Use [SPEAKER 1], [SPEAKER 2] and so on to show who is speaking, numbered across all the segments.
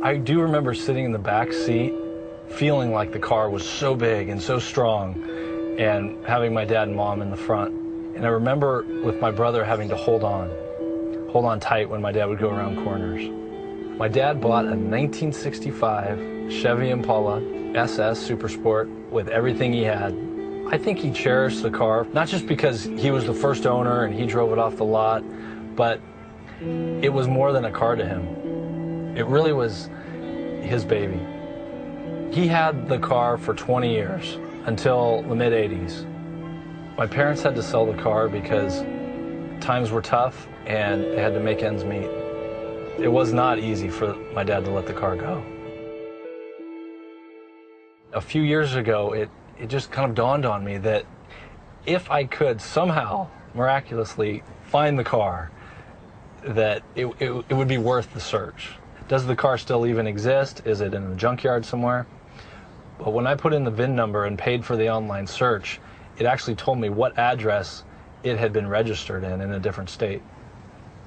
[SPEAKER 1] I do remember sitting in the back seat, feeling like the car was so big and so strong, and having my dad and mom in the front. And I remember with my brother having to hold on tight when my dad would go around corners. My dad bought a 1965 Chevy Impala SS Super Sport with everything he had. I think he cherished the car, not just because he was the first owner and he drove it off the lot, but it was more than a car to him. It really was his baby. He had the car for 20 years, until the mid-'80s. My parents had to sell the car because times were tough and they had to make ends meet. It was not easy for my dad to let the car go. A few years ago, it just kind of dawned on me that if I could somehow, miraculously, find the car, that it would be worth the search. Does the car still even exist? Is it in a junkyard somewhere? But when I put in the VIN number and paid for the online search, it actually told me what address it had been registered in a different state.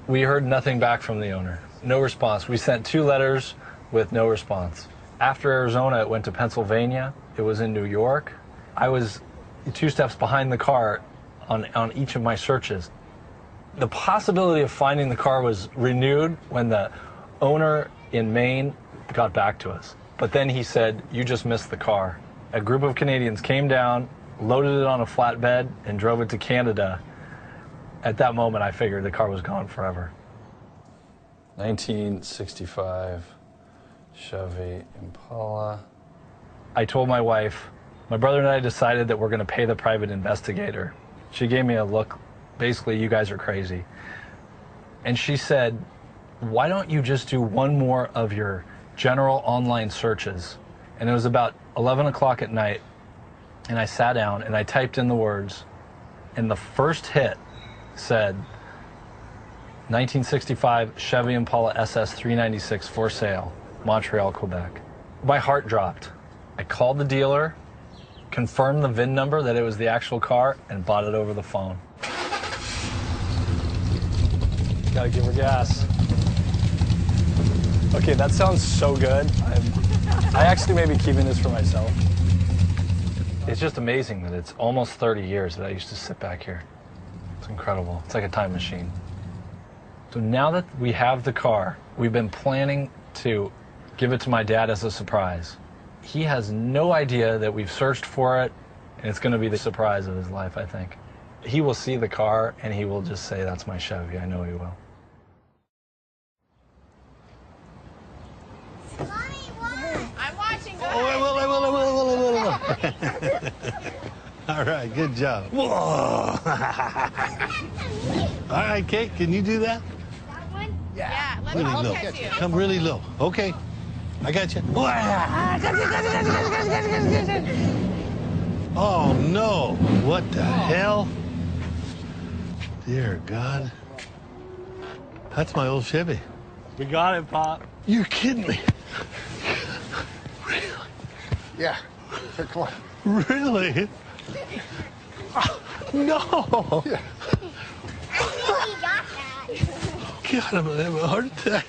[SPEAKER 1] We heard nothing back from the owner. No response. We sent 2 letters with no response. After Arizona, it went to Pennsylvania. It was in New York. I was 2 steps behind the car on each of my searches. The possibility of finding the car was renewed when the owner in Maine got back to us. But then he said, "You just missed the car." A group of Canadians came down, loaded it on a flatbed, and drove it to Canada. At that moment, I figured the car was gone forever. 1965 Chevy Impala. I told my wife, my brother and I decided that we're going to pay the private investigator. She gave me a look, basically, "You guys are crazy." And she said, "Why don't you just do one more of your general online searches?" And it was about 11 o'clock at night, and I sat down and I typed in the words, and the first hit said 1965 Chevy Impala SS 396 for sale, Montreal, Quebec. My heart dropped. I called the dealer, confirmed the VIN number that it was the actual car, and bought it over the phone. Gotta give her gas. Okay, that sounds so good. I actually may be keeping this for myself. It's just amazing that it's almost 30 years that I used to sit back here. It's incredible. It's like a time machine. So now that we have the car, we've been planning to give it to my dad as a surprise. He has no idea that we've searched for it, and it's going to be the surprise of his life, I think. He will see the car, and he will just say, "That's my Chevy." I know he will.
[SPEAKER 2] I'm watching. Go
[SPEAKER 3] I will. All right, good job. Whoa. All right, Kate, can you do that?
[SPEAKER 2] That one? Yeah. Let me.
[SPEAKER 3] Really
[SPEAKER 2] I'll
[SPEAKER 3] low.
[SPEAKER 2] catch you.
[SPEAKER 3] Come really low. Okay, I got you. Oh no! What the hell? Dear God. That's my old Chevy.
[SPEAKER 1] We got it, Pop.
[SPEAKER 3] You're kidding me.
[SPEAKER 4] Yeah. Here, come on.
[SPEAKER 3] Really? No.
[SPEAKER 4] Yeah.
[SPEAKER 2] I think he got that.
[SPEAKER 3] God, I'm gonna have a heart attack.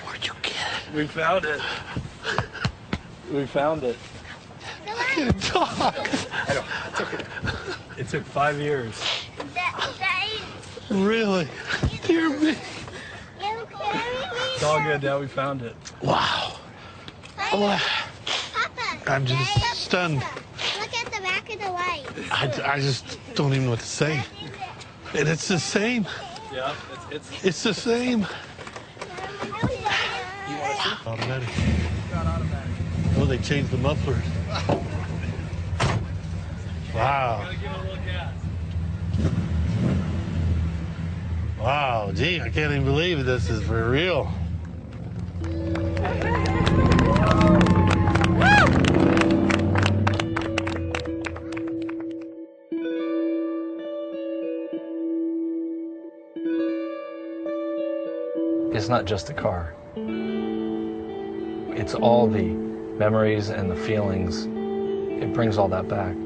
[SPEAKER 3] Where'd you get it?
[SPEAKER 1] We found it. We found it.
[SPEAKER 3] I can't talk.
[SPEAKER 4] I know. It's okay.
[SPEAKER 1] It took 5 years.
[SPEAKER 3] Really? Dear me.
[SPEAKER 1] It's all good now. We found it.
[SPEAKER 3] Wow. Oh, I'm just stunned.
[SPEAKER 2] Look at the back of the light.
[SPEAKER 3] I just don't even know what to say. And it's the same.
[SPEAKER 1] Yeah,
[SPEAKER 3] It's the same.
[SPEAKER 1] You want to see?
[SPEAKER 3] Automatic.
[SPEAKER 1] Got automatic.
[SPEAKER 3] Oh, they changed the mufflers. Wow.
[SPEAKER 1] Gotta give it a little gas.
[SPEAKER 3] Wow, gee, I can't even believe this is for real.
[SPEAKER 1] It's not just a car. It's all the memories and the feelings. It brings all that back.